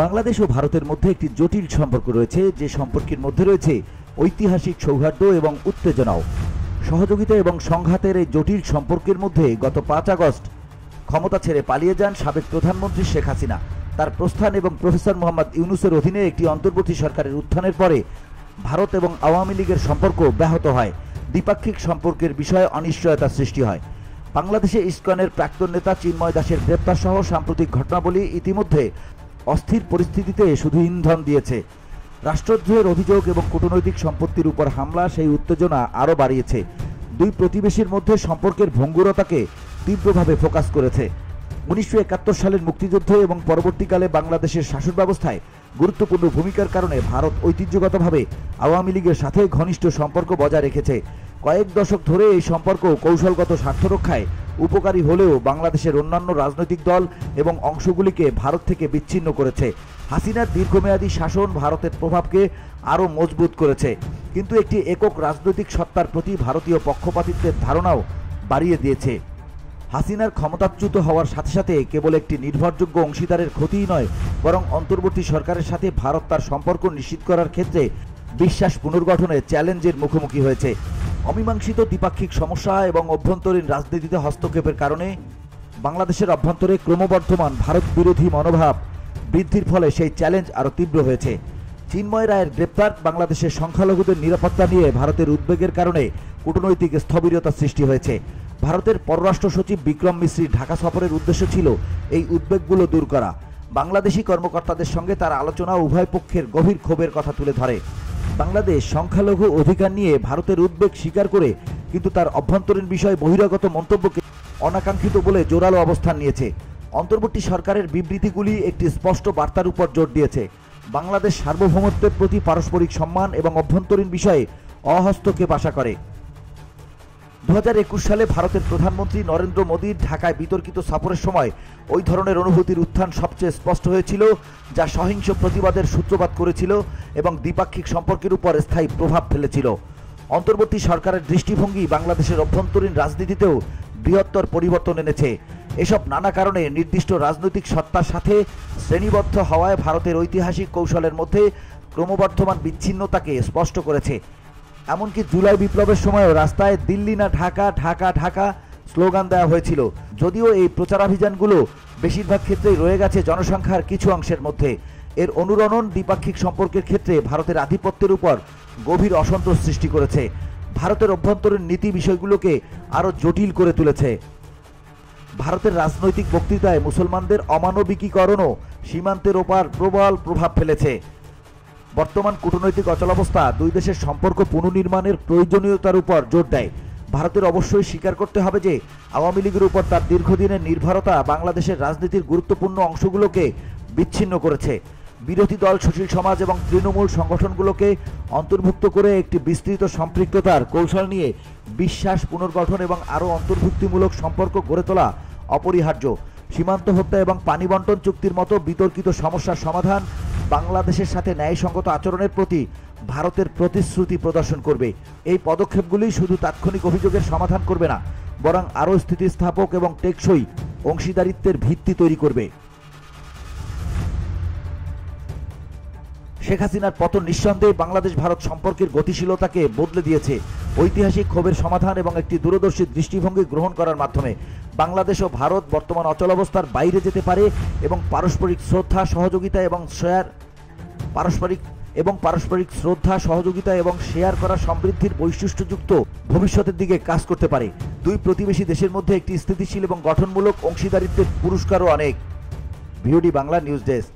বাংলাদেশ ও ভারতের মধ্যে একটি জটিল সম্পর্ক রয়েছে, যে সম্পর্কের মধ্যে রয়েছে ঐতিহাসিক সৌহার্দ্য এবং উত্তেজনাও। সহযোগিতা এবং সংঘাতের এই জটিল সম্পর্কের মধ্যে গত 5 আগস্ট ক্ষমতা ছেড়ে পালিয়ে যান সাবেক প্রধানমন্ত্রী শেখ হাসিনা। তার প্রস্থান এবং প্রফেসর মোহাম্মদ ইউনূসের অধীনে একটি অন্তর্বর্তী সরকারের উত্থানের পরে ভারত এবং আওয়ামী লীগের সম্পর্ক ব্যাহত হয়। দ্বিপাক্ষিক সম্পর্কের বিষয়ে অনিশ্চয়তার সৃষ্টি হয়। বাংলাদেশে ইসকনের প্রাক্তন নেতা চিন্ময় দাসের গ্রেপ্তার সহ সাম্প্রতিক ঘটনাবলী ইতিমধ্যে অস্থির পরিস্থিতিতে শুধু ইন্ধন দিয়েছে। রাষ্ট্রদ্রোহের অভিযোগ এবং কূটনৈতিক সম্পত্তির উপর হামলা সেই উত্তেজনা আরও বাড়িয়েছে। দুই প্রতিবেশীর মধ্যে সম্পর্কের ভঙ্গুরতাকে তীব্রভাবে ফোকাস করেছে। 1971 সালের মুক্তিযুদ্ধে এবং পরবর্তীকালে বাংলাদেশের শাসন ব্যবস্থায় গুরুত্বপূর্ণ ভূমিকার কারণে ভারত ঐতিহ্যগতভাবে আওয়ামী লীগের সাথে ঘনিষ্ঠ সম্পর্ক বজায় রেখেছে। কয়েক দশক ধরে এই সম্পর্ক কৌশলগত স্বার্থ রক্ষায় উপকারী হলেও বাংলাদেশের অন্যান্য রাজনৈতিক দল এবং অংশগুলিকে ভারত থেকে বিচ্ছিন্ন করেছে। হাসিনার দীর্ঘমেয়াদী শাসন ভারতের প্রভাবকে আরও মজবুত করেছে, কিন্তু একটি একক রাজনৈতিক সত্তার প্রতি ভারতীয় পক্ষপাতিত্বের ধারণাও বাড়িয়ে দিয়েছে। হাসিনার ক্ষমতাচ্যুত হওয়ার সাথে সাথে কেবল একটি নির্ভরযোগ্য অংশীদারের ক্ষতিই নয়, বরং অন্তর্বর্তী সরকারের সাথে ভারত তার সম্পর্ক নিশ্চিত করার ক্ষেত্রে বিশ্বাস পুনর্গঠনে চ্যালেঞ্জের মুখোমুখি হয়েছে। অমীমাংসিত দ্বিপাক্ষিক সমস্যা এবং অভ্যন্তরীণ রাজনীতিতে হস্তক্ষেপের কারণে বাংলাদেশের অভ্যন্তরে ক্রমবর্ধমান ভারত বিরোধী মনোভাব বৃদ্ধির ফলে সেই চ্যালেঞ্জ আরও তীব্র হয়েছে। চিন্ময় রায়ের গ্রেপ্তার, বাংলাদেশের সংখ্যালঘুদের নিরাপত্তা নিয়ে ভারতের উদ্বেগের কারণে কূটনৈতিক স্থবিরতা সৃষ্টি হয়েছে। ভারতের পররাষ্ট্র সচিব বিক্রম মিশ্রির ঢাকা সফরের উদ্দেশ্য ছিল এই উদ্বেগগুলো দূর করা। বাংলাদেশি কর্মকর্তাদের সঙ্গে তার আলোচনা উভয় পক্ষের গভীর ক্ষোভের কথা তুলে ধরে। বাংলাদেশ সংখ্যালঘু অধিকার নিয়ে ভারতের উদ্বেগ স্বীকার করে, কিন্তু তার অভ্যন্তরীণ বিষয়ে বহিরাগত মন্তব্যকে অনাকাঙ্ক্ষিত বলে জোরালো অবস্থান নিয়েছে। অন্তর্বর্তী সরকারের বিবৃতিগুলি একটি স্পষ্ট বার্তার উপর জোর দিয়েছে। বাংলাদেশ সার্বভৌমত্বের প্রতি পারস্পরিক সম্মান এবং অভ্যন্তরীণ বিষয়ে অহস্তক্ষেপ আশা করে। 2021 সালে ভারতের প্রধানমন্ত্রী নরেন্দ্র মোদীর ঢাকায় বিতর্কিত সফরের সময় ওই ধরনের অনুভূতির উত্থান সবচেয়ে স্পষ্ট হয়েছিল, যা সহিংস প্রতিবাদের সূত্রপাত করেছিল এবং দ্বিপাক্ষিক সম্পর্কের উপর স্থায়ী প্রভাব ফেলেছিল। অন্তর্বর্তী সরকারের দৃষ্টিভঙ্গি বাংলাদেশের অভ্যন্তরীণ রাজনীতিতেও বৃহত্তর পরিবর্তন এনেছে। এসব নানা কারণে নির্দিষ্ট রাজনৈতিক সত্তার সাথে শ্রেণীবদ্ধ হওয়ায় ভারতের ঐতিহাসিক কৌশলের মধ্যে ক্রমবর্ধমান বিচ্ছিন্নতাকে স্পষ্ট করেছে। এমনকি জুলাই বিপ্লবের সময়ও রাস্তায় দিল্লি না ঢাকা, ঢাকা ঢাকা স্লোগান দেওয়া হয়েছিল। যদিও এই প্রচারাভিযানগুলো বেশিরভাগ ক্ষেত্রেই রয়ে গেছে জনসংখ্যার কিছু অংশের মধ্যে। এর অনুরণন দ্বিপাক্ষিক সম্পর্কের ক্ষেত্রে ভারতের আধিপত্যের উপর গভীর অসন্তোষ সৃষ্টি করেছে। ভারতের অভ্যন্তরীণ নীতি বিষয়গুলোকে আরও জটিল করে তুলেছে। ভারতের রাজনৈতিক বক্তৃতায় মুসলমানদের অমানবিকীকরণও সীমান্তের ওপার প্রবল প্রভাব ফেলেছে। বর্তমান কূটনৈতিক অচলাবস্থা দুই দেশের সম্পর্ক পুনর্নির্মাণের প্রয়োজনীয়তার উপর জোর দেয়। ভারতের অবশ্যই স্বীকার করতে হবে যে আওয়ামী লীগের উপর তার দীর্ঘদিনের নির্ভরতা বাংলাদেশের রাজনীতির গুরুত্বপূর্ণ অংশগুলোকে বিচ্ছিন্ন করেছে। বিরোধী দল, সুশীল সমাজ এবং তৃণমূল সংগঠনগুলোকে অন্তর্ভুক্ত করে একটি বিস্তৃত সম্পৃক্ততার কৌশল নিয়ে বিশ্বাস পুনর্গঠন এবং আরও অন্তর্ভুক্তিমূলক সম্পর্ক গড়ে তোলা অপরিহার্য। সীমান্ত হত্যা এবং পানি বন্টন চুক্তির মতো বিতর্কিত সমস্যার সমাধান বাংলাদেশের সাথে ন্যায়সঙ্গত আচরণের প্রতি ভারতের প্রতিশ্রুতি প্রদর্শন করবে। এই পদক্ষেপগুলি শুধু তাৎক্ষণিক অভিযোগের সমাধান করবে না, বরং আরও স্থিতিস্থাপক এবং টেকসই অংশীদারিত্বের ভিত্তি তৈরি করবে। শেখ হাসিনার পতন নিঃসন্দেহে বাংলাদেশ ভারত সম্পর্কের গতিশীলতাকে বদলে দিয়েছে। ঐতিহাসিক ক্ষোভের সমাধান এবং একটি দূরদর্শী দৃষ্টিভঙ্গি গ্রহণ করার মাধ্যমে বাংলাদেশ ও ভারত বর্তমান অচলাবস্থার বাইরে যেতে পারে এবং পারস্পরিক শ্রদ্ধা, সহযোগিতা এবং শেয়ার করা সমৃদ্ধির বৈশিষ্ট্যযুক্ত ভবিষ্যতের দিকে কাজ করতে পারে। দুই প্রতিবেশী দেশের মধ্যে একটি স্থিতিশীল এবং গঠনমূলক অংশীদারিত্বের পুরস্কারও অনেক। VOD Bangla news desk.